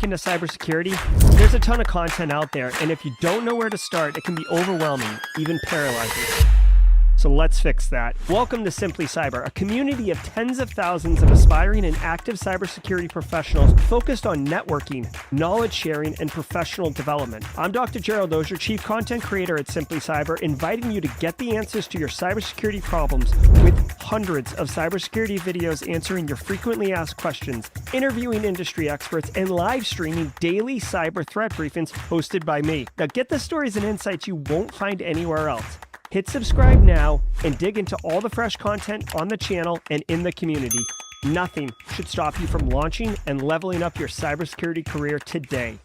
into cybersecurity, there's a ton of content out there, and if you don't know where to start, it can be overwhelming, even paralyzing. So let's fix that. Welcome to Simply Cyber, a community of tens of thousands of aspiring and active cybersecurity professionals focused on networking, knowledge sharing, and professional development. I'm Dr. Gerald Ozier, Chief Content Creator at Simply Cyber, inviting you to get the answers to your cybersecurity problems with hundreds of cybersecurity videos answering your frequently asked questions, interviewing industry experts, and live streaming daily cyber threat briefings hosted by me. Now get the stories and insights you won't find anywhere else. Hit subscribe now and dig into all the fresh content on the channel and in the community. Nothing should stop you from launching and leveling up your cybersecurity career today.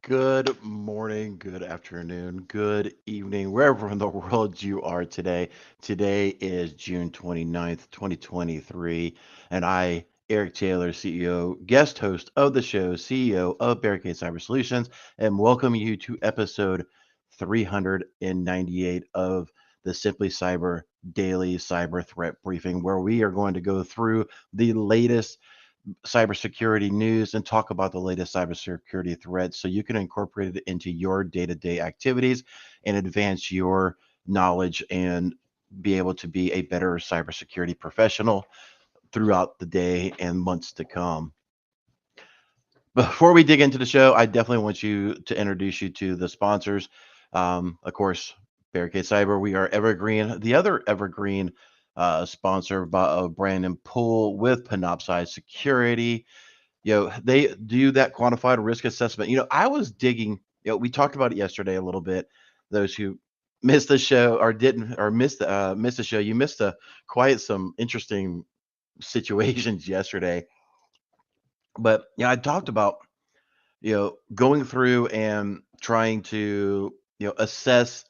Good morning, good afternoon, good evening, wherever in the world you are today. Today is June 29th, 2023, and I, Eric Taylor, CEO, guest host of the show, CEO of Barricade Cyber Solutions, and welcome you to episode 398 of the Simply Cyber Daily Cyber Threat Briefing, where we are going to go through the latest cybersecurity news and talk about the latest cybersecurity threats so you can incorporate it into your day-to-day activities and advance your knowledge and be able to be a better cybersecurity professional throughout the day and months to come. Before we dig into the show, I definitely want to introduce you to the sponsors. Of course, Barricade Cyber, we are Evergreen. The other Evergreen sponsor of Brandon Poole with Panoptcy Security. They do that quantified risk assessment. I was digging, we talked about it yesterday a little bit. Those who missed the show or didn't or missed the show, you missed quite some interesting situations yesterday. But I talked about going through and trying to assess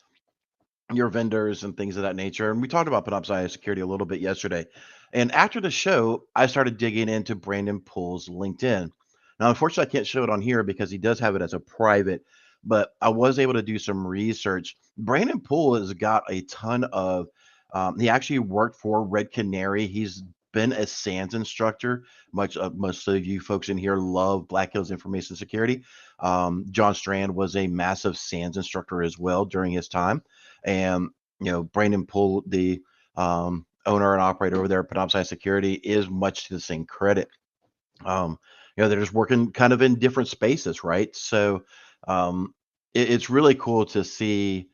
your vendors and things of that nature. And we talked about Panoptcy security a little bit yesterday. And after the show, I started digging into Brandon Poole's LinkedIn. Now, unfortunately, I can't show it on here because he does have it as a private, but I was able to do some research. Brandon Poole has got a ton of, he actually worked for Red Canary. He's been a SANS instructor. Most of you folks in here love Black Hills Information Security. John Strand was a massive SANS instructor as well during his time. And, Brandon Poole, the owner and operator over there at Panoptcy Security, is much to the same credit. They're just working kind of in different spaces, right? So it's really cool to see,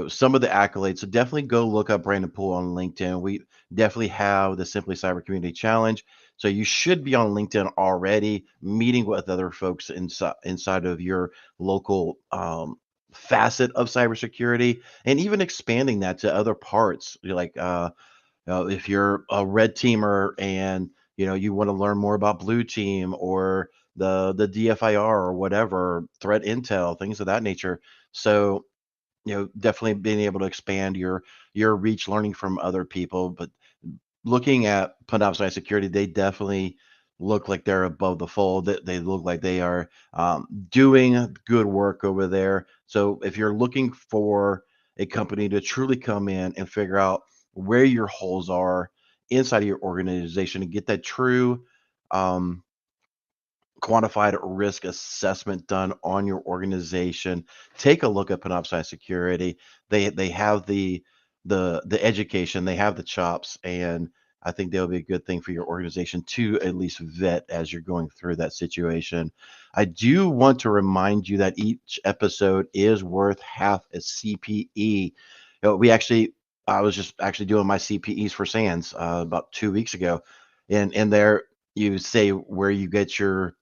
some of the accolades. So definitely go look up Brandon Poole on LinkedIn. We definitely have the Simply Cyber Community Challenge. So you should be on LinkedIn already, meeting with other folks inside of your local facet of cybersecurity, and even expanding that to other parts. If you're a red teamer and you want to learn more about blue team or the DFIR or whatever, threat intel, things of that nature. So definitely being able to expand your reach, learning from other people. But looking at Panoptcy Security, they definitely look like they're above the fold. They look like they are doing good work over there. So if you're looking for a company to truly come in and figure out where your holes are inside of your organization and get that true quantified risk assessment done on your organization, take a look at Panoptcy Security. They have the education, they have the chops, and I think they'll be a good thing for your organization to at least vet as you're going through that situation. I do want to remind you that each episode is worth half a CPE. I was just actually doing my CPEs for SANS about 2 weeks ago, and there you say where you get your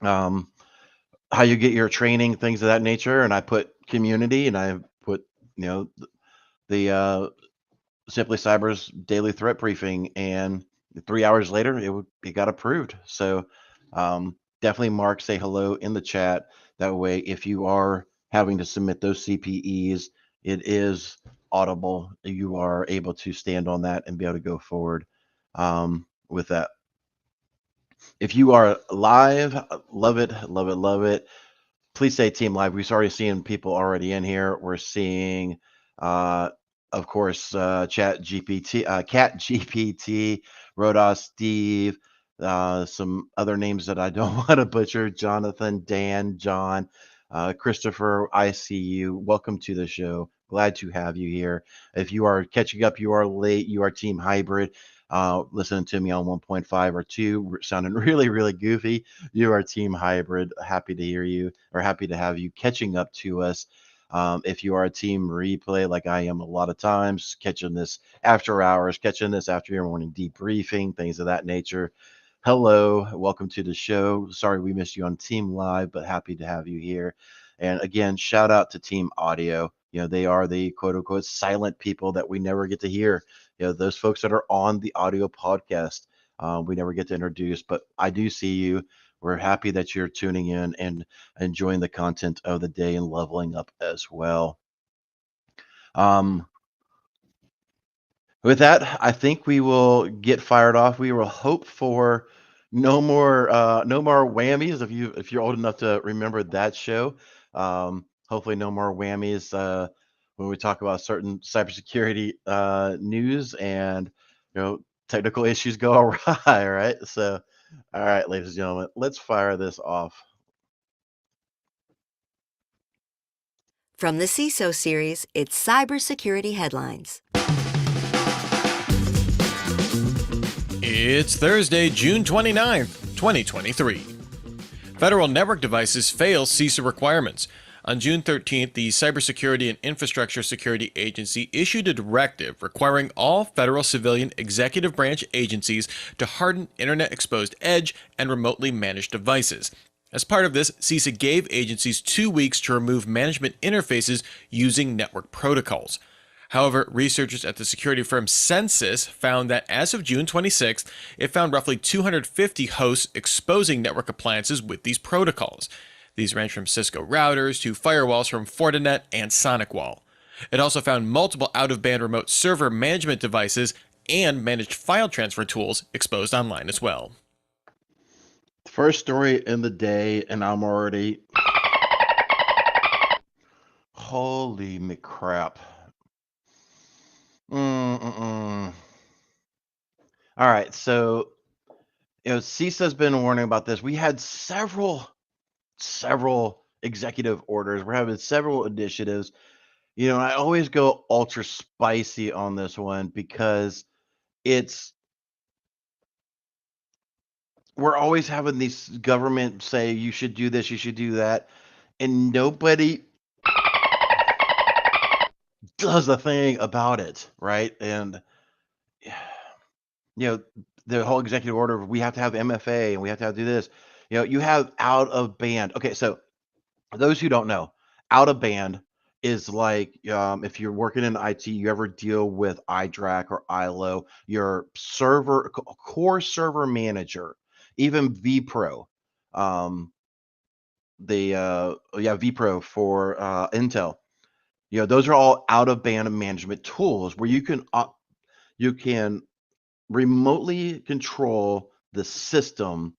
how you get your training, things of that nature. And I put community, and I put the Simply Cyber's daily threat briefing, and 3 hours later it got approved. So definitely mark, say hello in the chat. That way, if you are having to submit those CPEs, it is audible. You are able to stand on that and be able to go forward with that. If you are live, love it, love it, love it. Please say Team Live. We've already seen people already in here. We're seeing, uh, of course, Chat GPT, Cat GPT, Rodos, Steve, some other names that I don't want to butcher: Jonathan, Dan, John, Christopher. I see you. Welcome to the show. Glad to have you here. If you are catching up, you are late. You are Team Hybrid. Listening to me on 1.5 or 2, sounding really, really goofy. You are Team Hybrid. Happy to hear you, or happy to have you catching up to us. If you are a Team Replay, like I am a lot of times, catching this after hours, catching this after your morning debriefing, things of that nature. Hello, welcome to the show. Sorry we missed you on Team Live, but happy to have you here. And again, shout out to Team Audio. They are the quote unquote silent people that we never get to hear. Those folks that are on the audio podcast, we never get to introduce, but I do see you. We're happy that you're tuning in and enjoying the content of the day and leveling up as well. Um, with that, I think we will get fired off. We will hope for no more whammies. If you're old enough to remember that show, hopefully no more whammies when we talk about certain cybersecurity news and technical issues go awry. Right. So, all right, ladies and gentlemen, let's fire this off. From the CISO series, it's Cybersecurity Headlines. It's Thursday, June 29th, 2023. Federal network devices fail CISA requirements. On June 13th, the Cybersecurity and Infrastructure Security Agency issued a directive requiring all federal civilian executive branch agencies to harden internet-exposed edge and remotely managed devices. As part of this, CISA gave agencies 2 weeks to remove management interfaces using network protocols. However, researchers at the security firm Census found that as of June 26th, it found roughly 250 hosts exposing network appliances with these protocols. These range from Cisco routers to firewalls from Fortinet and SonicWall. It also found multiple out-of-band remote server management devices and managed file transfer tools exposed online as well. First story in the day, and I'm already... Holy McCrap. All right, so CISA's been warning about this. We had several executive orders. We're having several initiatives. I always go ultra spicy on this one because we're always having these government say you should do this, you should do that, and nobody does a thing about it, right? And the whole executive order, we have to have MFA and we have to do this. You have out of band. Okay, so those who don't know, out of band is like if you're working in IT, you ever deal with iDRAC or ILO, your core server manager, even vPro, vPro for Intel. Those are all out of band management tools where you can remotely control the system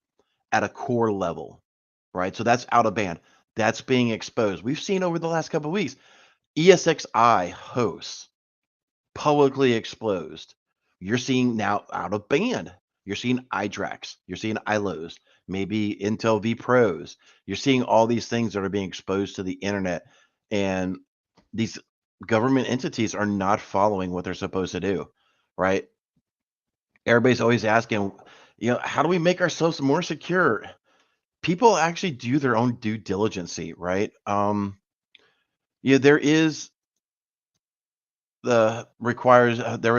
at a core level, right? So that's out of band. That's being exposed. We've seen over the last couple of weeks, ESXi hosts publicly exposed. You're seeing now out of band. You're seeing iDRACs. You're seeing ILOs, maybe Intel vPros. You're seeing all these things that are being exposed to the internet. And these government entities are not following what they're supposed to do, right? Everybody's always asking, how do we make ourselves more secure? People actually do their own due diligence, right? There is there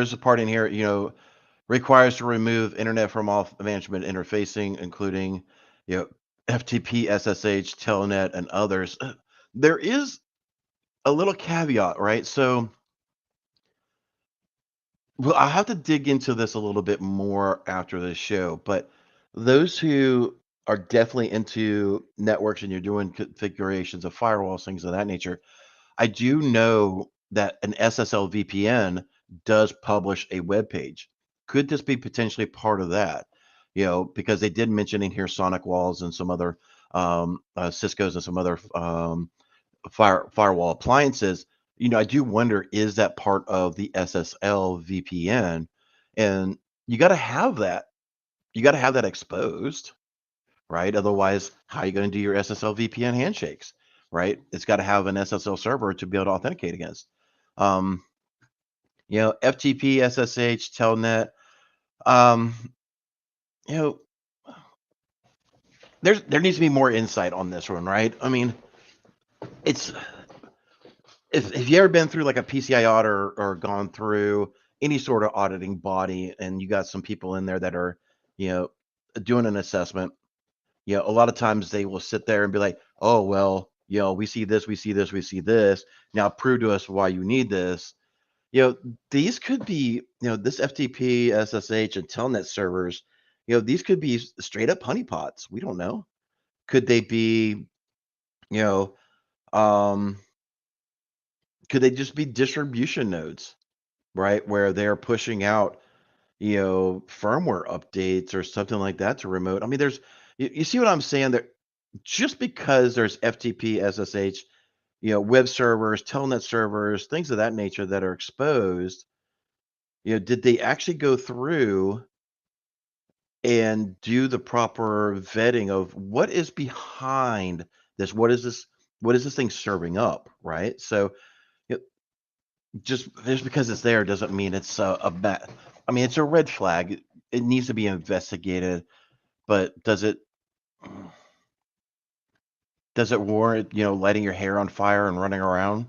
is a part in here, requires to remove internet from all management interfacing, including, FTP, SSH, Telnet, and others. There is a little caveat, right? So, well, I'll have to dig into this a little bit more after this show, but those who are definitely into networks and you're doing configurations of firewalls, things of that nature, I do know that an SSL VPN does publish a web page. Could this be potentially part of that? because they did mention in here sonic walls and some other Cisco's and some other firewall appliances. I do wonder, is that part of the SSL VPN? And you got to have that. You got to have that exposed, right? Otherwise, how are you going to do your SSL VPN handshakes, right? It's got to have an SSL server to be able to authenticate against. FTP, SSH, Telnet. Um, you know, there needs to be more insight on this one, right? I mean, it's if you ever been through like a PCI audit or gone through any sort of auditing body, and you got some people in there that are, you know, doing an assessment, a lot of times they will sit there and be like, oh, well, we see this, we see this, we see this. Now prove to us why you need this. These could be, this FTP, SSH, and Telnet servers, these could be straight up honeypots. We don't know. Could they be, you know, um, could they just be distribution nodes, right? Where they're pushing out, firmware updates or something like that to remote. I mean, you see what I'm saying there? Just because there's FTP, SSH, web servers, telnet servers, things of that nature that are exposed, did they actually go through and do the proper vetting of what is behind this? What is this thing serving up, right? So you know, just because it's there doesn't mean it's a bad. I mean, it's a red flag. It needs to be investigated, but does it warrant, lighting your hair on fire and running around?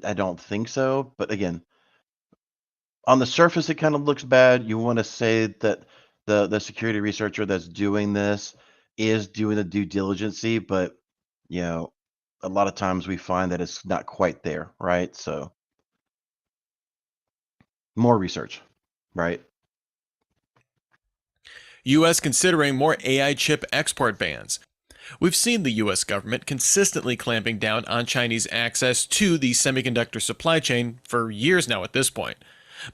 I don't think so. But again, on the surface, it kind of looks bad. You want to say that the security researcher that's doing this is doing the due diligency, but you know, a lot of times we find that it's not quite there, right? So more research, right? U.S. considering more AI chip export bans. We've seen the U.S. government consistently clamping down on Chinese access to the semiconductor supply chain for years now at this point.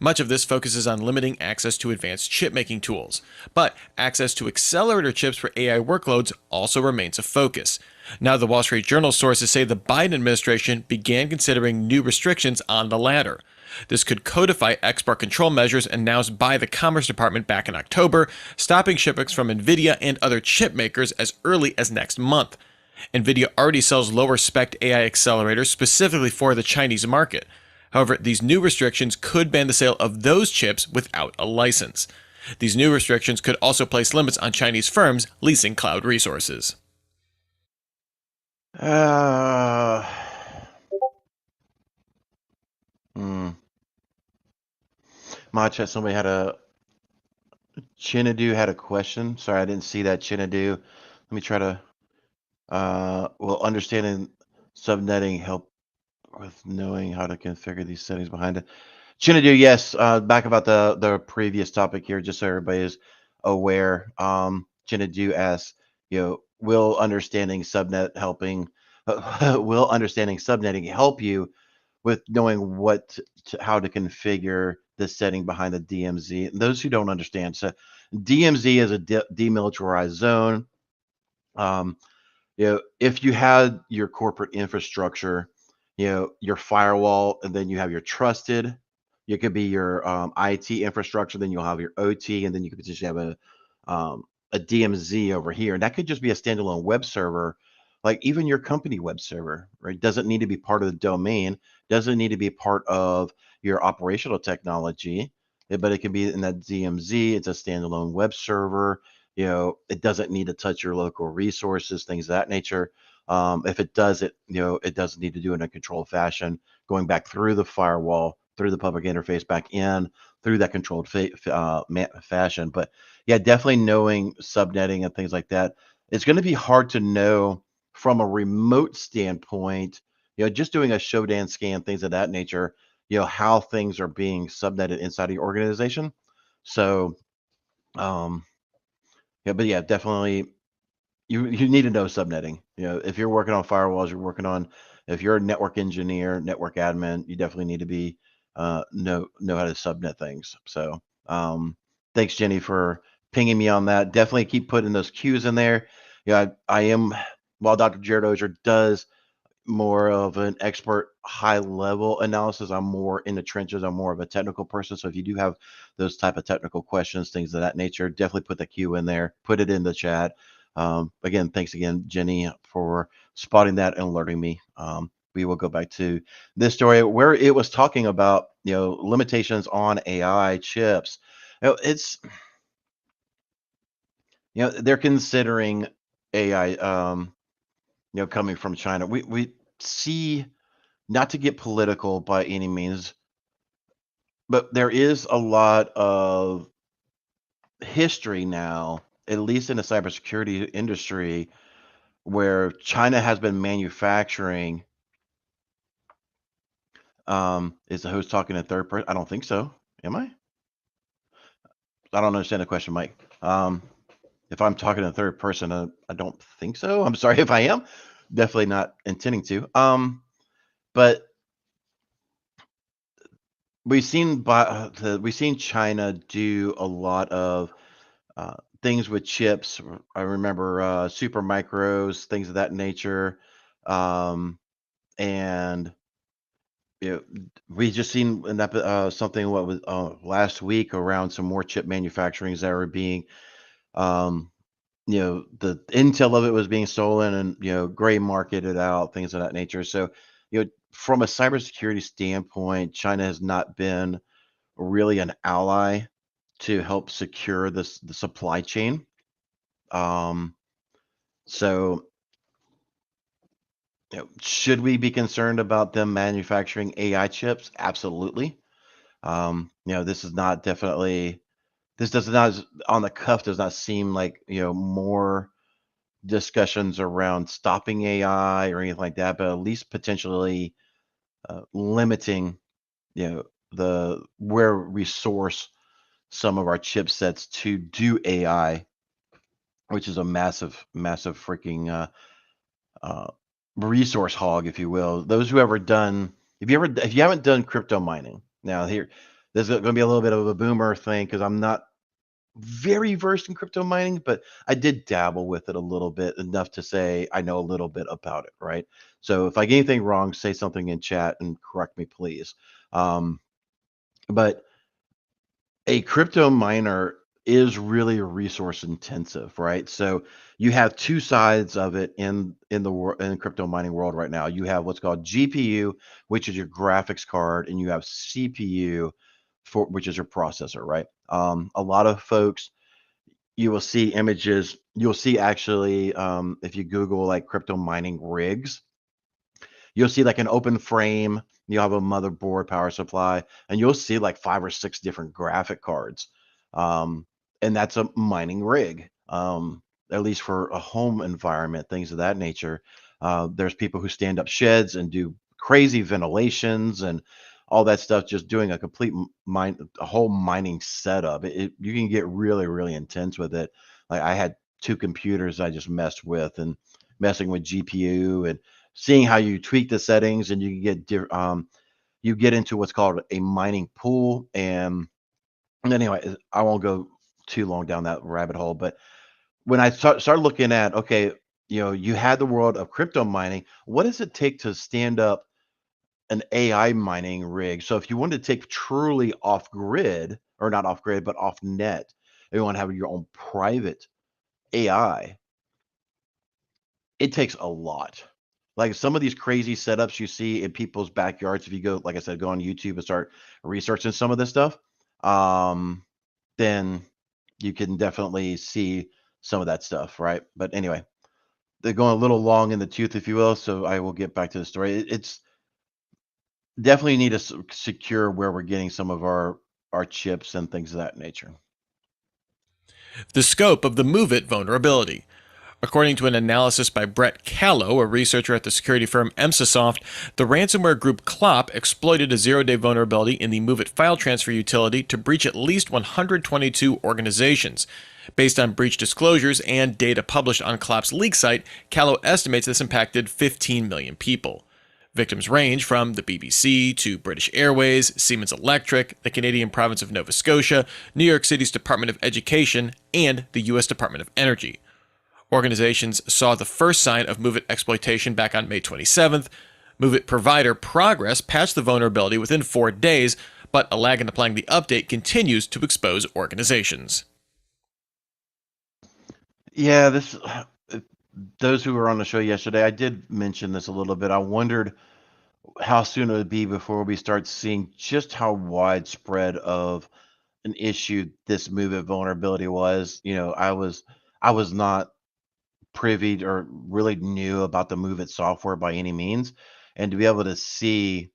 Much of this focuses on limiting access to advanced chip-making tools, but access to accelerator chips for AI workloads also remains a focus. Now, the Wall Street Journal sources say the Biden administration began considering new restrictions on the latter. This could codify export control measures announced by the Commerce Department back in October, stopping shipments from NVIDIA and other chip makers as early as next month. NVIDIA already sells lower-spec AI accelerators specifically for the Chinese market. However, these new restrictions could ban the sale of those chips without a license. These new restrictions could also place limits on Chinese firms leasing cloud resources. Chat, somebody Chinadu had a question. Sorry, I didn't see that. Chinadu. Let me try to, understanding subnetting help with knowing how to configure these settings behind it. Chinadu, yes. Back about the previous topic here, just so everybody is aware. Chinadu asks, will understanding subnetting help you with knowing how to configure the setting behind the DMZ? And those who don't understand, so DMZ is a demilitarized zone. If you had your corporate infrastructure, your firewall, and then you have your trusted, it could be your IT infrastructure, then you'll have your OT, and then you could potentially have a DMZ over here. And that could just be a standalone web server, like even your company web server, right? Doesn't need to be part of the domain, doesn't need to be part of your operational technology, but it can be in that DMZ. It's a standalone web server. It doesn't need to touch your local resources, things of that nature. If it does it doesn't need to do it in a controlled fashion, going back through the firewall, through the public interface, back in through that controlled fashion. But yeah, definitely knowing subnetting and things like that. It's going to be hard to know from a remote standpoint, just doing a Shodan scan, things of that nature, how things are being subnetted inside of your organization. So, yeah, but yeah, definitely you need to know subnetting. If you're working on firewalls, if you're a network engineer, network admin, you definitely need to be know how to subnet things. So thanks, Jenny, for pinging me on that. Definitely keep putting those cues in there. Yeah, I am. While Dr. Jared Ozier does more of an expert high level analysis, I'm more in the trenches. I'm more of a technical person. So if you do have those type of technical questions, things of that nature, definitely put the cue in there, put it in the chat. Again, thanks again, Jenny, for spotting that and alerting me. We will go back to this story where it was talking about, limitations on AI chips. It's, they're considering AI, coming from China. We see, not to get political by any means, but there is a lot of history now, at least in the cybersecurity industry, where China has been manufacturing. Is the host talking in third person? I don't think so. Am I? I don't understand the question, Mike. If I'm talking in third person, I don't think so. I'm sorry if I am. Definitely not intending to. But we've seen China do a lot of things with chips. I remember super micros, things of that nature, and we just seen something what was last week around some more chip manufacturings that were being, um, the intel of it was being stolen and gray marketed out, things of that nature. So, from a cybersecurity standpoint, China has not been really an ally to help secure the supply chain. Um, so, should we be concerned about them manufacturing AI chips? Absolutely. This is not definitely, this does not, on the cuff, does not seem like, more discussions around stopping AI or anything like that, but at least potentially limiting, the where we source some of our chipsets to do AI, which is a massive, massive freaking uh, resource hog, if you will. Those who ever done, if you haven't done crypto mining, now here, there's going to be a little bit of a boomer thing because I'm not very versed in crypto mining, but I did dabble with it a little bit, enough to say I know a little bit about it, right? So if I get anything wrong, say something in chat and correct me, please. But a crypto miner is really resource intensive, right? So you have two sides of it in the world, in crypto mining world right now. You have what's called GPU, which is your graphics card, and you have CPU, for which is your processor, right? A lot of folks, you will see images. You'll see actually, if you Google like crypto mining rigs, you'll see like an open frame. You have a motherboard, power supply, and you'll see like 5 or 6 different graphic cards. Um, and that's a mining rig, at least for a home environment, things of that nature. There's people who stand up sheds and do crazy ventilations and all that stuff, just doing a complete a whole mining setup. You can get really, really intense with it. Like I had 2 computers I just messed with, and messing with GPU and seeing how you tweak the settings, and you can get you get into what's called a mining pool. And anyway, I won't go too long down that rabbit hole, but when I started looking at, okay, you had the world of crypto mining. What does it take to stand up an AI mining rig? So if you want to take truly off grid, or not off grid, but off net, you want to have your own private AI, it takes a lot. Like some of these crazy setups you see in people's backyards, if you go, like I said, go on YouTube and start researching some of this stuff, um, then you can definitely see some of that stuff, right? But anyway, they're going a little long in the tooth, if you will. So I will get back to the story. It's definitely need to secure where we're getting some of our chips and things of that nature. The scope of the MOVEit vulnerability. According to an analysis by Brett Callow, a researcher at the security firm Emsasoft, the ransomware group Clop exploited a zero-day vulnerability in the MOVEit file transfer utility to breach at least 122 organizations. Based on breach disclosures and data published on Clop's leak site, Callow estimates this impacted 15 million people. Victims range from the BBC to British Airways, Siemens Electric, the Canadian province of Nova Scotia, New York City's Department of Education, and the U.S. Department of Energy. Organizations saw the first sign of MOVEit exploitation back on May 27th. MOVEit provider Progress patched the vulnerability within 4 days, but a lag in applying the update continues to expose organizations. Yeah, those who were on the show yesterday, I did mention this a little bit. I wondered how soon it would be before we start seeing just how widespread of an issue this MOVEit vulnerability was. I was not privy or really knew about the MOVEit software by any means, and to be able to see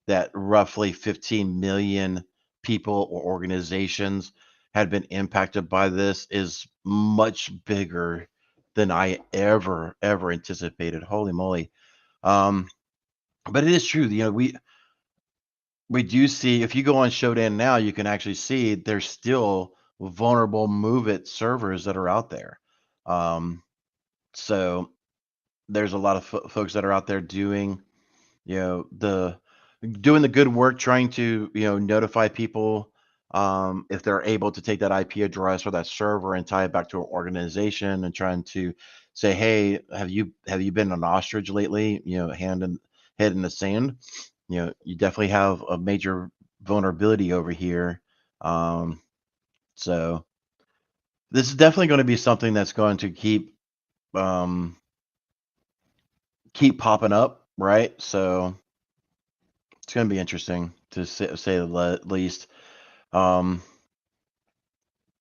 that roughly 15 million people or organizations had been impacted by this is much bigger than I ever anticipated. Holy moly. Um, but it is true. We do see, if you go on Shodan now, you can actually see there's still vulnerable MOVEit servers that are out there. So there's a lot of folks that are out there doing, doing the good work, trying to, notify people if they're able to take that IP address or that server and tie it back to an organization, and trying to say, hey, have you been an ostrich lately? Head in the sand. You definitely have a major vulnerability over here. So this is definitely going to be something that's going to um, keep popping up, right? So it's going to be interesting to say the least. Um,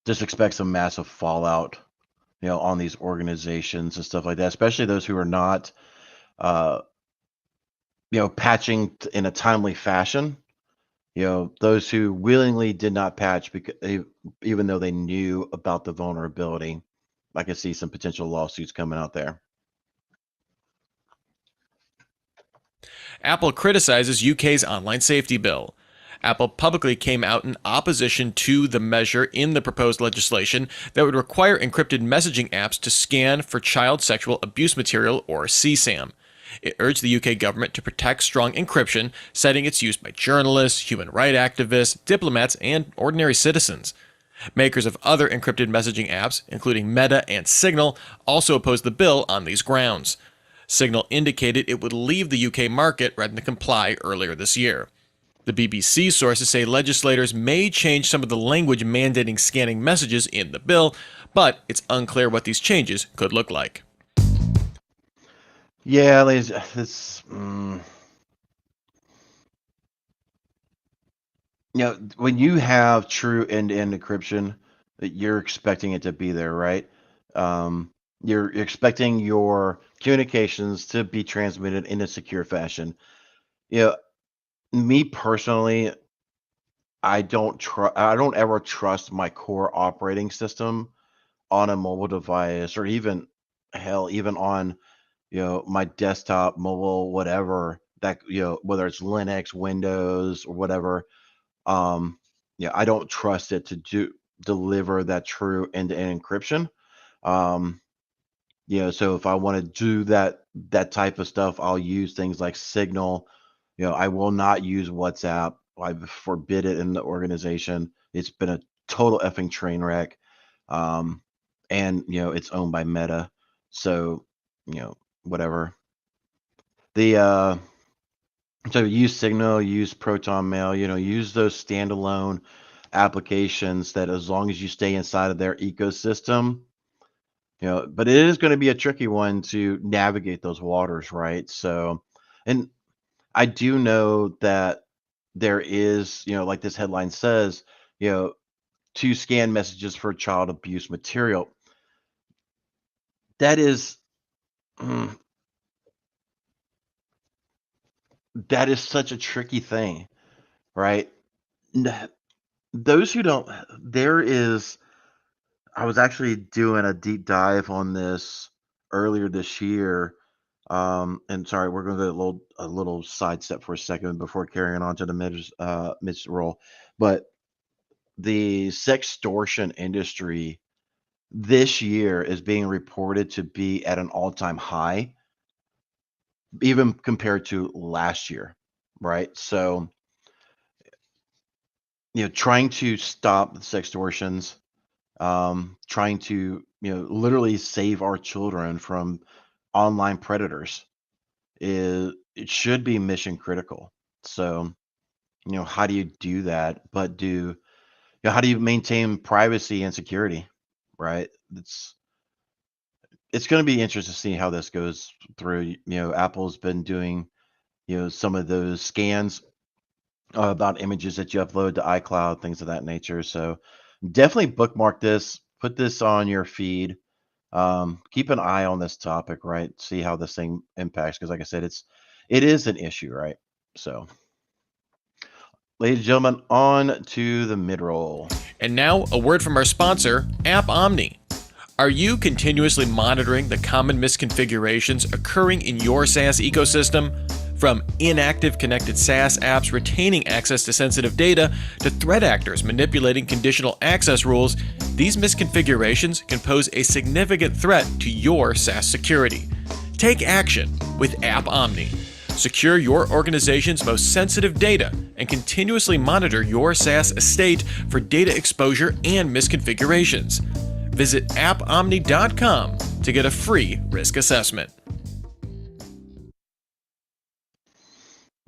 just expect some massive fallout, on these organizations and stuff like that, especially those who are not, uh, patching in a timely fashion. Those who willingly did not patch because even though they knew about the vulnerability. I could see some potential lawsuits coming out there. Apple criticizes UK's online safety bill. Apple publicly came out in opposition to the measure in the proposed legislation that would require encrypted messaging apps to scan for child sexual abuse material, or CSAM. It urged the UK government to protect strong encryption, citing its use by journalists, human rights activists, diplomats, and ordinary citizens. Makers of other encrypted messaging apps, including Meta and Signal, also opposed the bill on these grounds. Signal indicated it would leave the UK market rather than comply earlier this year. The BBC sources say legislators may change some of the language mandating scanning messages in the bill, but it's unclear what these changes could look like. Yeah, ladies, when you have true end-to-end encryption, you're expecting it to be there, right? You're expecting your communications to be transmitted in a secure fashion. You know, Me personally, I don't ever trust my core operating system on a mobile device, or even hell, even on, my desktop, mobile, whatever, that, whether it's Linux, Windows, or whatever. I don't trust it to deliver that true end-to-end encryption. Um, so if I want to do that type of stuff, I'll use things like Signal. I will not use WhatsApp. I forbid it in the organization. It's been a total effing train wreck. Um, and it's owned by Meta. So, whatever. The So use Signal, use Proton Mail, use those standalone applications that, as long as you stay inside of their ecosystem, but it is going to be a tricky one to navigate those waters, right? So, and I do know that there is, like this headline says, to scan messages for child abuse material. That is, mm, that is such a tricky thing, right? N- Those who don't, there is, I was actually doing a deep dive on this earlier this year. And sorry, we're going to go a little sidestep for a second before carrying on to the mid roll. But the sextortion industry this year is being reported to be at an all-time high. even compared to last year, right? So, trying to stop the sextortions, trying to, literally save our children from online predators it should be mission critical. So, how do you do that? But how do you maintain privacy and security, right? It's going to be interesting to see how this goes through. Apple's been doing, some of those scans about images that you upload to iCloud, things of that nature. So definitely bookmark this, put this on your feed. Keep an eye on this topic, right? See how this thing impacts, because like I said, it is an issue, right? So, ladies and gentlemen, on to the mid roll. And now, a word from our sponsor, App Omni. Are you continuously monitoring the common misconfigurations occurring in your SaaS ecosystem? From inactive connected SaaS apps retaining access to sensitive data to threat actors manipulating conditional access rules, these misconfigurations can pose a significant threat to your SaaS security. Take action with App Omni. Secure your organization's most sensitive data and continuously monitor your SaaS estate for data exposure and misconfigurations. Visit appomni.com to get a free risk assessment.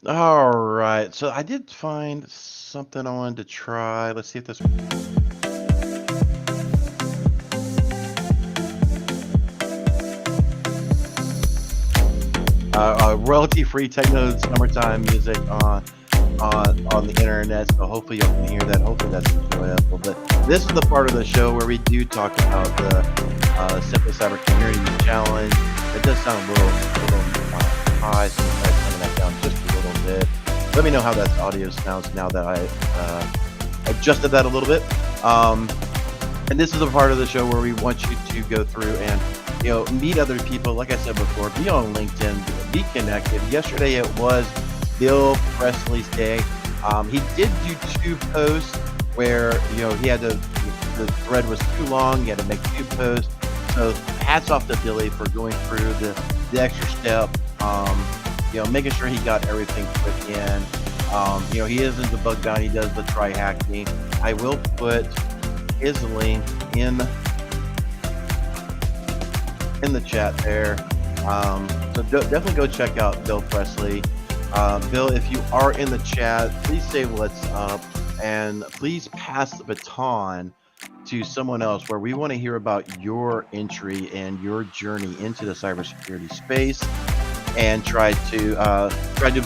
All right. So I did find something I wanted to try. Let's see if this. Royalty-free techno summertime music on the internet. So hopefully you can hear that. Hopefully that's enjoyable. But this is the part of the show where we do talk about the Simply Cyber Community Challenge. It does sound a little high, so I'm turning that down just a little bit. Let me know how that audio sounds now that I adjusted that a little bit. And this is a part of the show where we want you to go through and meet other people. Like I said before, be on LinkedIn, be connected. Yesterday it was Bill Presley's day. He did do 2 posts where he had to. The thread was too long. He had to make 2 posts. So hats off to Billy for going through the extra step. Making sure he got everything put in. He is into bug bounty. He does the try hacking. I will put his link in the chat there. So definitely go check out Bill Presley. Bill, if you are in the chat, please say what's up and please pass the baton to someone else, where we want to hear about your entry and your journey into the cybersecurity space, and try to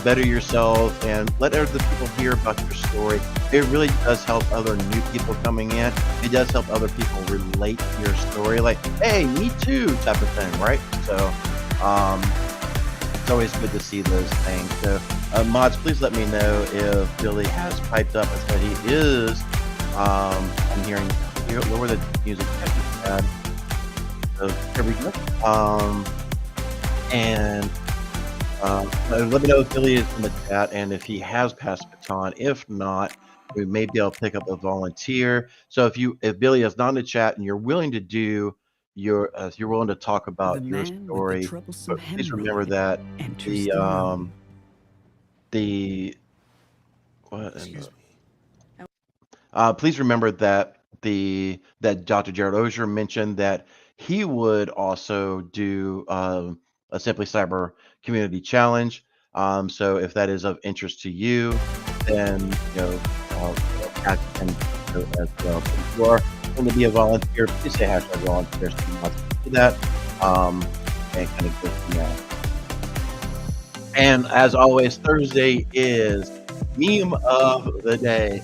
better yourself and let other people hear about your story. It really does help other new people coming in. It does help other people relate to your story, like, hey, me too, type of thing, right? So it's always good to see those things. So mods, please let me know if Billy has piped up and said he is. I'm hearing lower the music. So here we go. And let me know if Billy is in the chat and if he has passed the baton. If not, we may be able to pick up a volunteer. So if Billy is not in the chat and you're willing to do if you're willing to talk about your story, but please remember that please remember that that Dr. Jared Ozier mentioned that he would also do a Simply Cyber Community Challenge. So if that is of interest to you, then ask him as well. If you are going to be a volunteer, please say hashtag volunteer so you want to do that, and kind of go from there. And as always, Thursday is meme of the day.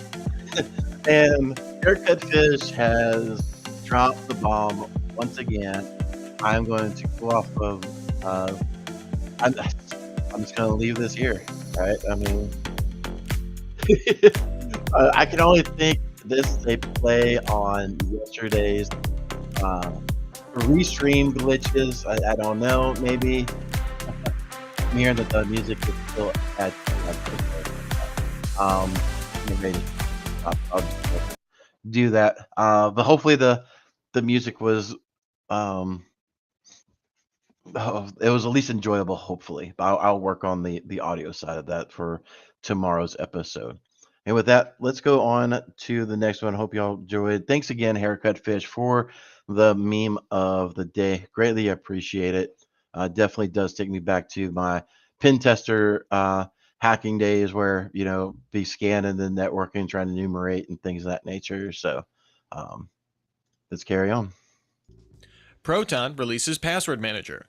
And Haircut Fish has dropped the bomb once again. I'm going to go off of I'm just going to leave this here, right? I mean, I can only think this is a play on yesterday's restream glitches. I don't know, maybe. I'm hearing that the music is still at maybe I'll just do that. But hopefully the music was Oh, it was at least enjoyable, hopefully. But I'll work on the audio side of that for tomorrow's episode. And with that, let's go on to the next one. Hope y'all enjoyed. Thanks again, Haircut Fish, for the meme of the day. Greatly appreciate it. Definitely does take me back to my pen tester hacking days, where be scanning the networking, trying to enumerate and things of that nature. So um, let's carry on. Proton releases Password Manager.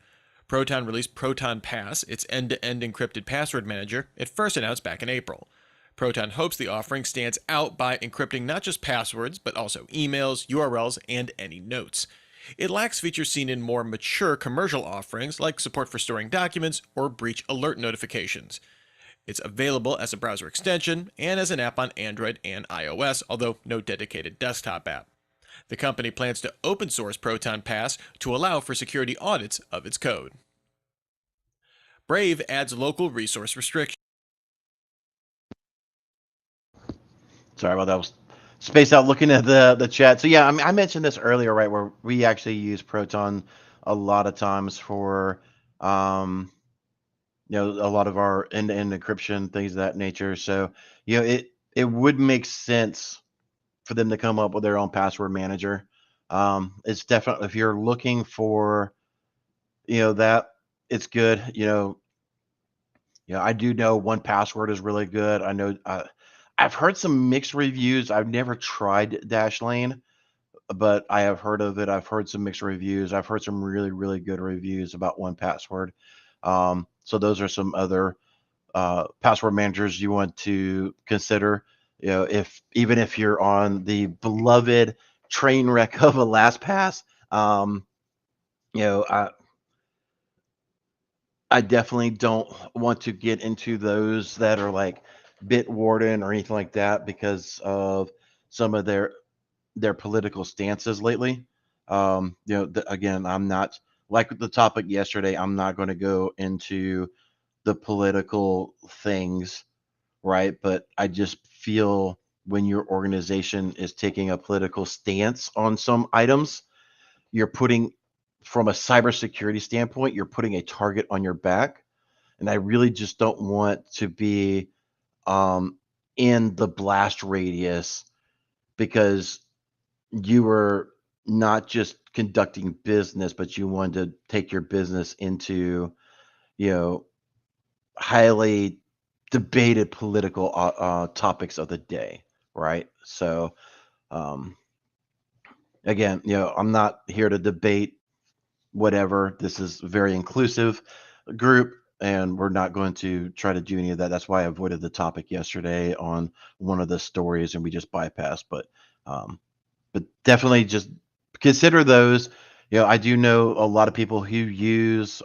Proton released Proton Pass, its end-to-end encrypted password manager, it first announced back in April. Proton hopes the offering stands out by encrypting not just passwords, but also emails, URLs, and any notes. It lacks features seen in more mature commercial offerings like support for storing documents or breach alert notifications. It's available as a browser extension and as an app on Android and iOS, although no dedicated desktop app. The company plans to open source Proton Pass to allow for security audits of its code. Brave adds local resource restrictions. Sorry about that. I was spaced out looking at the chat. So yeah, I mentioned this earlier, right? Where we actually use Proton a lot of times for um, a lot of our end-to-end encryption, things of that nature. So it would make sense for them to come up with their own password manager. It's definitely, if you're looking for that, it's good. I do know one password is really good. I know I've heard some mixed reviews. I've never tried Dashlane, but I have heard of it. I've heard some mixed reviews. I've heard some really, really good reviews about one password. So those are some other password managers you want to consider. If you're on the beloved train wreck of a LastPass, you know, I, I definitely don't want to get into those that are like Bitwarden or anything like that, because of some of their political stances lately. Again, I'm not, like the topic yesterday. I'm not going to go into the political things, right? But I just feel when your organization is taking a political stance on some items, you're putting, from a cybersecurity standpoint, you're putting a target on your back. And I really just don't want to be um, in the blast radius, because you were not just conducting business, but you wanted to take your business into, you know, highly debated political topics of the day, right? So, um, again, I'm not here to debate whatever. This is a very inclusive group, and we're not going to try to do any of that. That's why I avoided the topic yesterday on one of the stories, and we just bypassed. But definitely just consider those. I do know a lot of people who use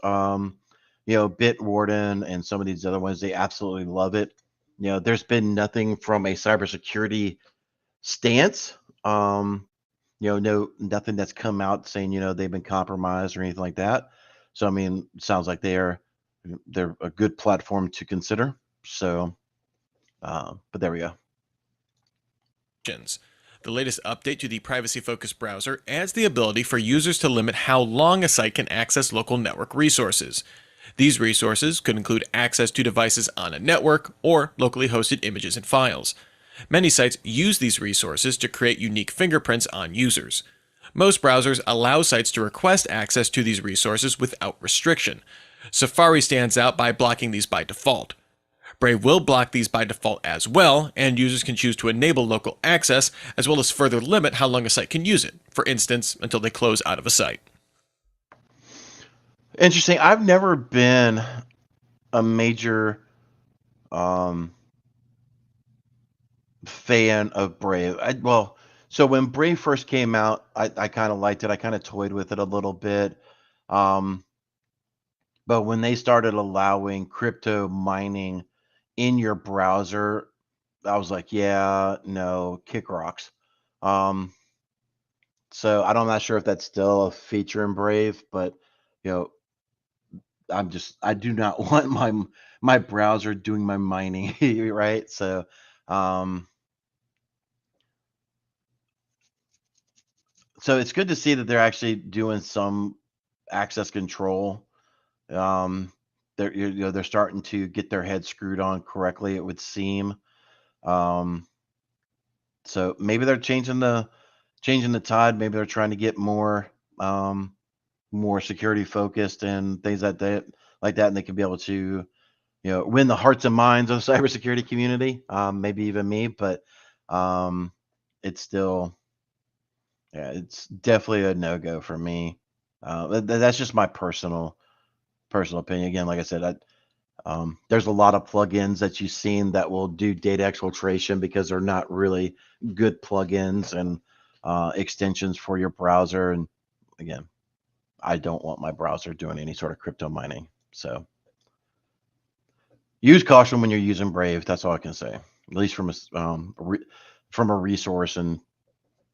Bitwarden and some of these other ones. They absolutely love it. There's been nothing from a cybersecurity stance. No, nothing that's come out saying they've been compromised or anything like that. So I mean, it sounds like they're a good platform to consider. So, but there we go. The latest update to the privacy-focused browser adds the ability for users to limit how long a site can access local network resources. These resources could include access to devices on a network or locally hosted images and files. Many sites use these resources to create unique fingerprints on users. Most browsers allow sites to request access to these resources without restriction. Safari stands out by blocking these by default. Brave will block these by default as well, and users can choose to enable local access, as well as further limit how long a site can use it, for instance, until they close out of a site. Interesting. I've never been a major fan of Brave. So when Brave first came out, I kind of liked it. I kind of toyed with it a little bit. Um, but when they started allowing crypto mining in your browser, I was like, yeah, no, kick rocks. Um, so I'm not sure if that's still a feature in Brave, but you know, I do not want my browser doing my mining, right? Um, so it's good to see that they're actually doing some access control. They're starting to get their head screwed on correctly, it would seem. So maybe they're changing the tide. Maybe they're trying to get more more security focused and things like that, and they can be able to win the hearts and minds of the cybersecurity community. Maybe even me, but it's still, yeah, it's definitely a no go for me. That's just my personal opinion. Again, like I said, there's a lot of plugins that you've seen that will do data exfiltration because they're not really good plugins and extensions for your browser. And again, I don't want my browser doing any sort of crypto mining. So use caution when you're using Brave. That's all I can say, at least from from a resource and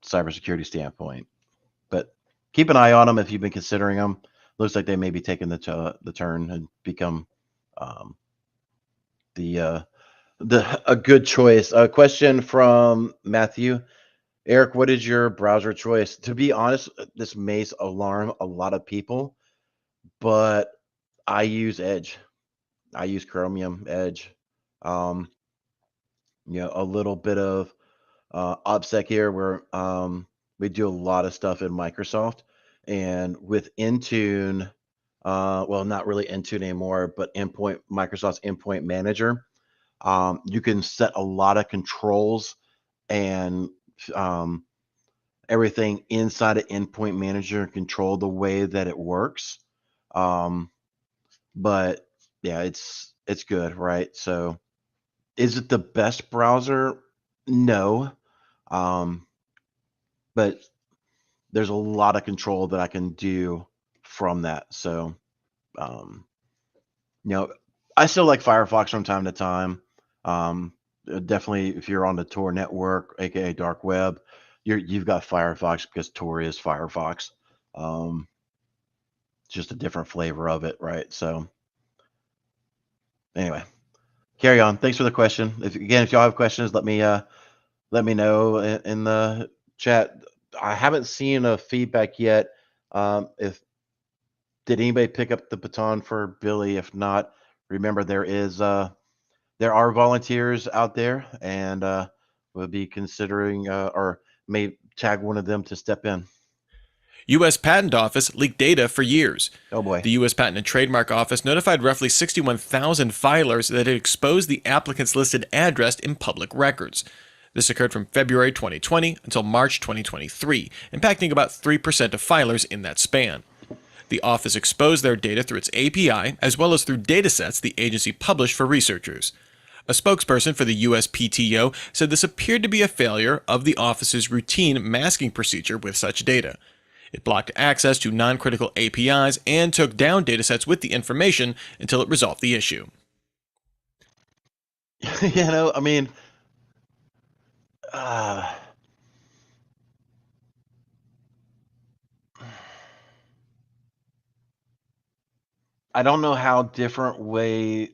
cybersecurity standpoint. But keep an eye on them if you've been considering them. Looks like they may be taking the turn and become the a good choice. A question from Matthew. Eric, what is your browser choice? To be honest, this may alarm a lot of people, but I use Edge. I use Chromium Edge. Um, a little bit of OPSEC here where we do a lot of stuff in Microsoft. And with Intune, well, not really Intune anymore, but Microsoft's Endpoint Manager, you can set a lot of controls and everything inside of Endpoint Manager and control the way that it works. But yeah, it's good, right? So is it the best browser? No. But there's a lot of control that I can do from that. So, um, I still like Firefox from time to time. Definitely, if you're on the Tor network, aka dark web, you've got Firefox because Tor is Firefox. Just a different flavor of it, right? So, anyway, carry on. Thanks for the question. If y'all have questions, let me know in the chat. I haven't seen a feedback yet. If Did anybody pick up the baton for Billy? If not, remember there are volunteers out there, and we'll be considering or may tag one of them to step in. U.S. Patent Office leaked data for years. Oh boy. The U.S. Patent and Trademark Office notified roughly 61,000 filers that it exposed the applicant's listed address in public records. This occurred from February 2020 until March 2023, impacting about 3% of filers in that span. The office exposed their data through its API, as well as through datasets the agency published for researchers. A spokesperson for the USPTO said this appeared to be a failure of the office's routine masking procedure with such data. It blocked access to non-critical APIs and took down datasets with the information until it resolved the issue. I mean, I don't know how to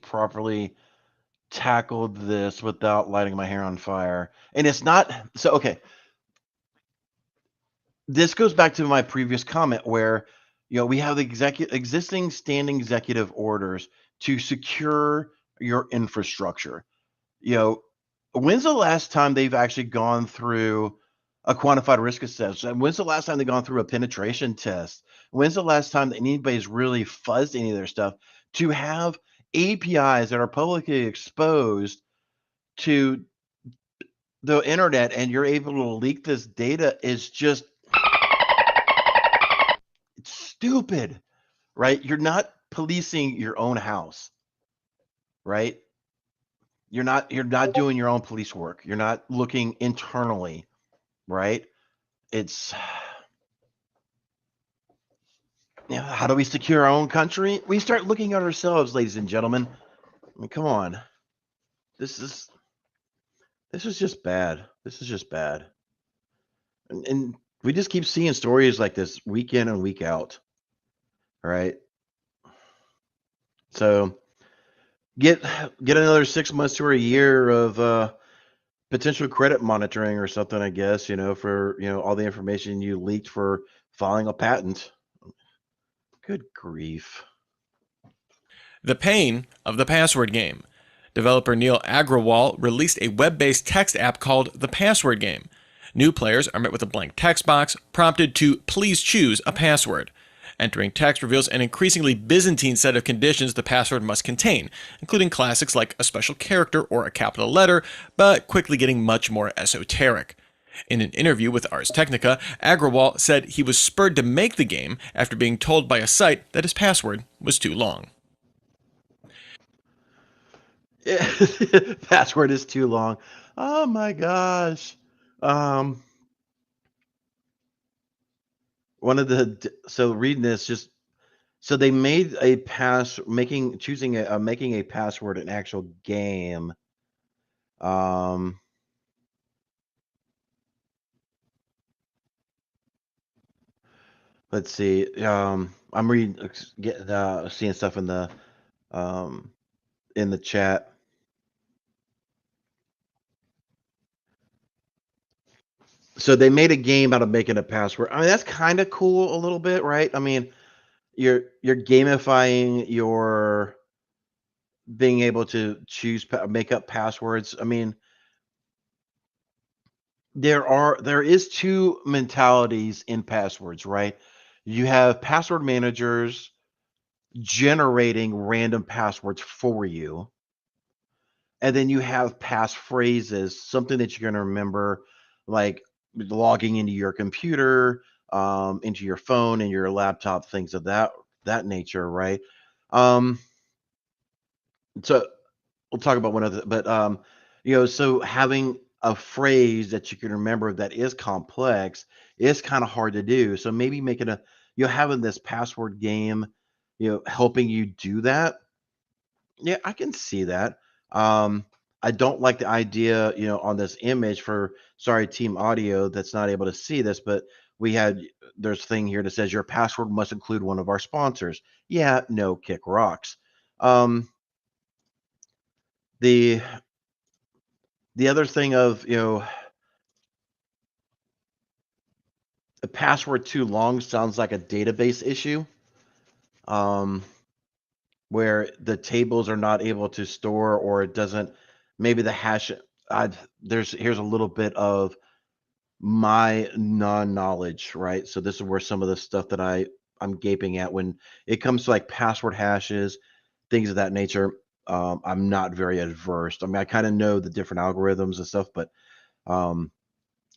properly tackle this without lighting my hair on fire. And it's not so okay. This goes back to my previous comment where we have the existing standing executive orders to secure your infrastructure. When's the last time they've actually gone through a quantified risk assessment? When's the last time they've gone through a penetration test? When's the last time that anybody's really fuzzed any of their stuff? To have APIs that are publicly exposed to the internet and you're able to leak this data is just stupid, right? You're not policing your own house, right? You're not doing your own police work. You're not looking internally, right? It's how do we secure our own country? We start looking at ourselves, ladies and gentlemen. I mean, come on. This is just bad. This is just bad. And we just keep seeing stories like this week in and week out. All right. So get another 6 months to a year of potential credit monitoring or something, I guess, for all the information you leaked for filing a patent. Good grief. The pain of the password game. Developer Neil Agrawal released a web-based text app called The Password Game. New players are met with a blank text box, prompted to please choose a password. Entering text reveals an increasingly Byzantine set of conditions the password must contain, including classics like a special character or a capital letter, but quickly getting much more esoteric. In an interview with Ars Technica, Agrawal said he was spurred to make the game after being told by a site that his password was too long. Password is too long. Oh my gosh. One of the so reading this just so they made a making a password an actual game. Um let's see. I'm reading seeing stuff um in the chat. So they made a game out of making a password. I mean, that's kind of cool a little bit, right? I mean, you're gamifying your being able to make up passwords. I mean, there is two mentalities in passwords, right? You have password managers generating random passwords for you, and then you have passphrases, something that you're going to remember, like logging into your computer, into your phone and your laptop, things of that nature, right? Um, so we'll talk about one other, but so having a phrase that you can remember that is complex is kind of hard to do. So maybe making having this password game, helping you do that. Yeah, I can see that. I don't like the idea, on this image for sorry, team audio that's not able to see this, but there's a thing here that says your password must include one of our sponsors. Yeah, no, kick rocks. Um, the the other thing of, a password too long sounds like a database issue. Um, where the tables are not able to store or it doesn't maybe the hash here's a little bit of my non-knowledge, right? So this is where some of the stuff that I'm gaping at when it comes to like password hashes, things of that nature. I'm not very adversed. I mean, I kind of know the different algorithms and stuff, but um,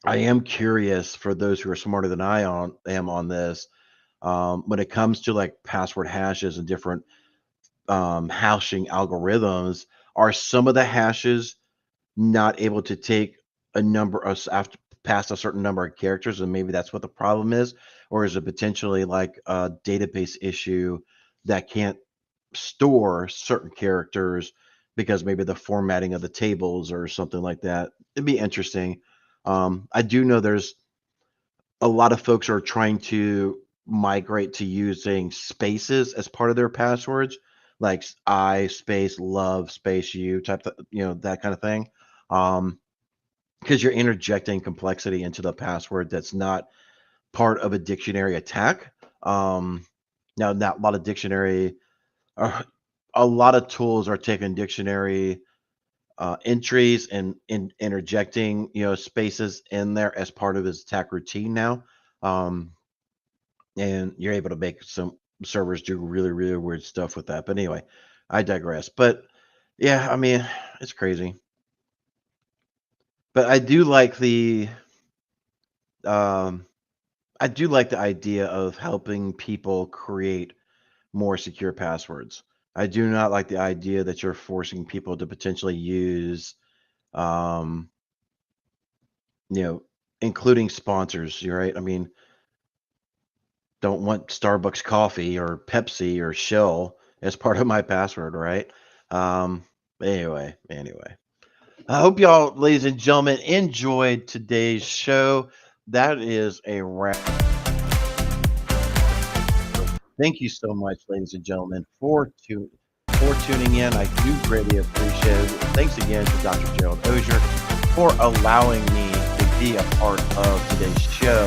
I am curious for those who are smarter than am on this. When it comes to like password hashes and different hashing algorithms, are some of the hashes not able to take a number of after past a certain number of characters, and maybe that's what the problem is, or is it potentially like a database issue that can't store certain characters because maybe the formatting of the tables or something like that? It'd be interesting. I do know there's a lot of folks are trying to migrate to using spaces as part of their passwords, like I space love space you type of, that kind of thing. Because you're interjecting complexity into the password that's not part of a dictionary attack. Now, not a lot of a lot of tools are taking dictionary entries and interjecting, spaces in there as part of his attack routine now. Um, and you're able to make some servers do really, really weird stuff with that. But anyway, I digress. But yeah, I mean, it's crazy. But um, I do like the idea of helping people create more secure passwords. I do not like the idea that you're forcing people to potentially use, um, you know, including sponsors. You're right. I mean, don't want Starbucks coffee or Pepsi or Shell as part of my password, right? Um, anyway. I hope y'all, ladies and gentlemen, enjoyed today's show. That is a wrap. Thank you so much, ladies and gentlemen, for tuning in. I do greatly appreciate it. Thanks again to Dr. Gerald Ozier for allowing me to be a part of today's show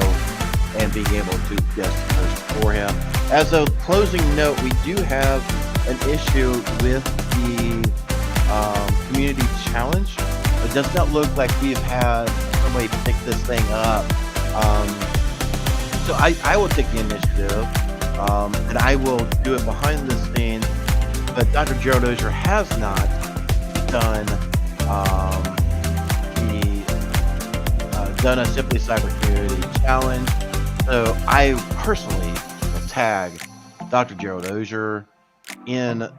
and being able to guest host for him. as a closing note, we do have an issue with the community challenge. It does not look like we've had somebody pick this thing up. So I will take the initiative, and I will do it behind the scenes. But Dr. Gerald Ozier has not done done a Simply Cyber Community Challenge. So I personally will tag Dr. Gerald Ozier in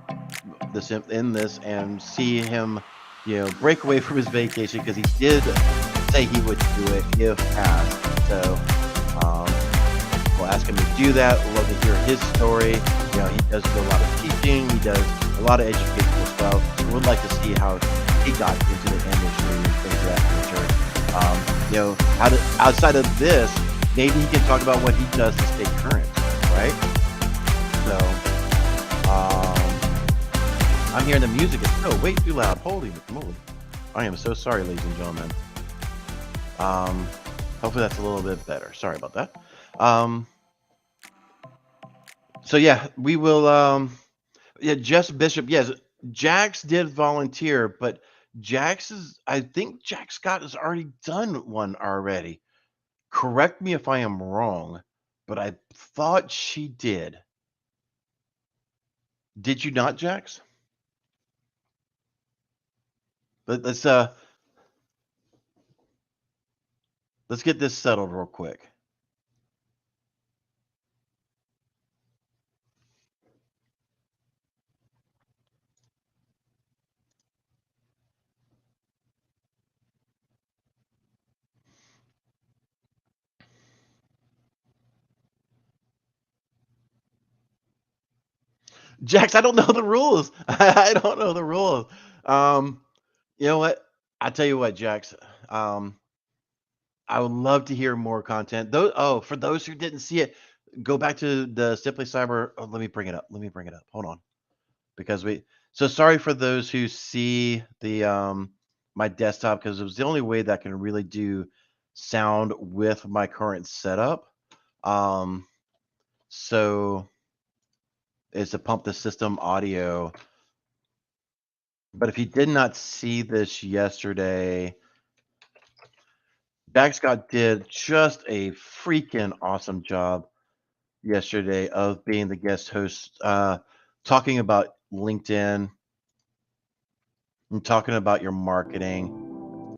this and see him, break away from his vacation, because he did say he would do it if asked. So we'll ask him to do that. We'll love to hear his story. He does do a lot of teaching. He does a lot of educational stuff. We would like to see how he got into the industry and things of that nature. Outside of this, maybe he can talk about what he does to stay current, right? So, I'm hearing the music is so way too loud. Holy moly. I am so sorry, ladies and gentlemen. Hopefully that's a little bit better. Sorry about that. So yeah, we will, Jess Bishop, yes, Jax did volunteer, but I think Jax Scott has already done one already. Correct me if I am wrong, but I thought she did. Did you not, Jax? Let's get this settled real quick. Jax, I don't know the rules. I don't know the rules. You know what? I tell you what, Jax. I would love to hear more content. For those who didn't see it, go back to the Simply Cyber. Oh, let me bring it up. Hold on, because So sorry for those who see the my desktop, because it was the only way that I can really do sound with my current setup. So is to pump the system audio. But if you did not see this yesterday, Jack Scott did just a freaking awesome job yesterday of being the guest host, talking about LinkedIn and talking about your marketing.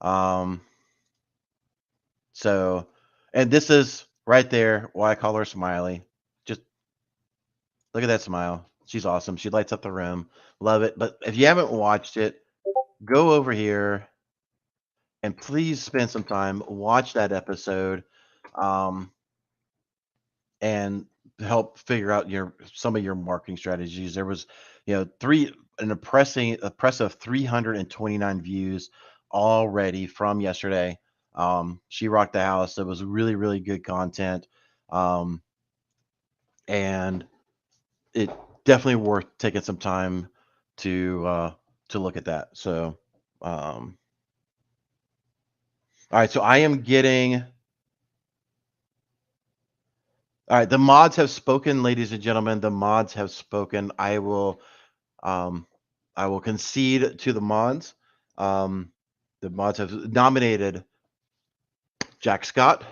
So, and this is right there why I call her Smiley. Just look at that smile. She's awesome. She lights up the room. Love it. But if you haven't watched it, go over here and please spend some time, watch that episode, and help figure out some of your marketing strategies. There was, an impressive 329 views already from yesterday. She rocked the house. It was really, really good content. And it definitely worth taking some time to look at that. So, all right. So I am getting. All right, the mods have spoken, ladies and gentlemen. The mods have spoken. I will concede to the mods. The mods have nominated Jack Scott,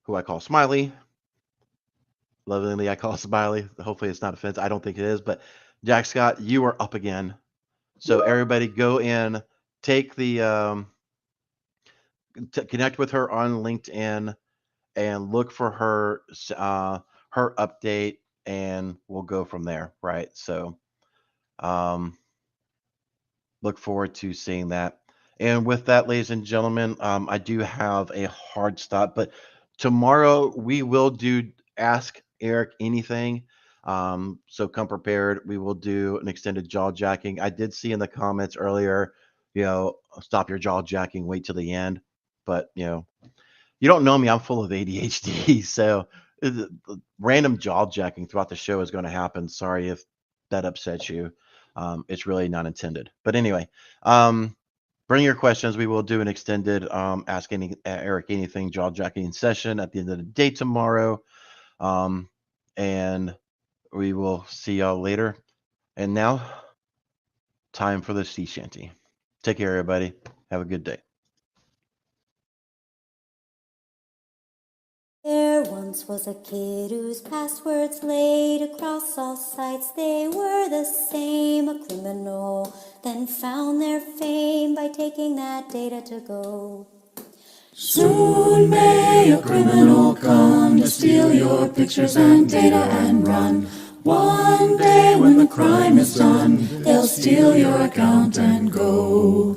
who I call Smiley. Lovingly, I call Smiley. Hopefully, it's not offensive. I don't think it is, but Jack Scott, you are up again. So everybody, go in, take the connect with her on LinkedIn, and look for her update, and we'll go from there, right? So look forward to seeing that. And with that, ladies and gentlemen, I do have a hard stop, but tomorrow we will do Ask Eric Anything. So come prepared. We will do an extended jaw jacking. I did see in the comments earlier, stop your jaw jacking, wait till the end. But, you don't know me. I'm full of ADHD. So random jaw jacking throughout the show is going to happen. Sorry if that upsets you. It's really not intended. But anyway, bring your questions. We will do an extended Ask Eric Anything jaw jacking session at the end of the day tomorrow. and we will see y'all later. And now, time for the sea shanty. Take care, everybody. Have a good day. There once was a kid whose passwords laid across all sites. They were the same, a criminal, then found their fame by taking that data to go. Soon may a criminal come to steal your pictures and data and run. One day when the crime is done, they'll steal your account and go.